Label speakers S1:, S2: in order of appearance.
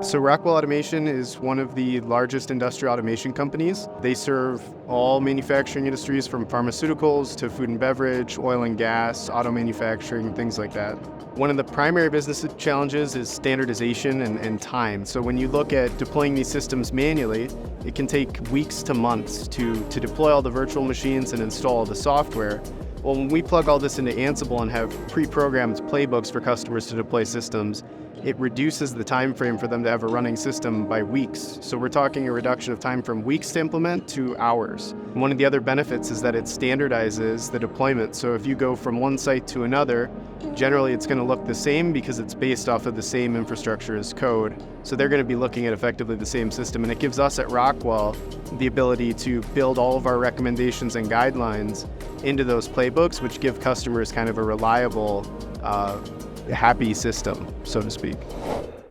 S1: So Rockwell Automation is one of the largest industrial automation companies. They serve all manufacturing industries from pharmaceuticals to food and beverage, oil and gas, auto manufacturing, things like that. One of the primary business challenges is standardization and time. So when you look at deploying these systems manually, it can take weeks to months to deploy all the virtual machines and install the software. Well, when we plug all this into Ansible and have pre-programmed playbooks for customers to deploy systems, it reduces the time frame for them to have a running system by weeks. So we're talking a reduction of time from weeks to implement to hours. One of the other benefits is that it standardizes the deployment. So if you go from one site to another, generally it's going to look the same because it's based off of the same infrastructure as code. So they're going to be looking at effectively the same system. And it gives us at Rockwell the ability to build all of our recommendations and guidelines into those playbooks, which give customers kind of a reliable, happy system, so to speak.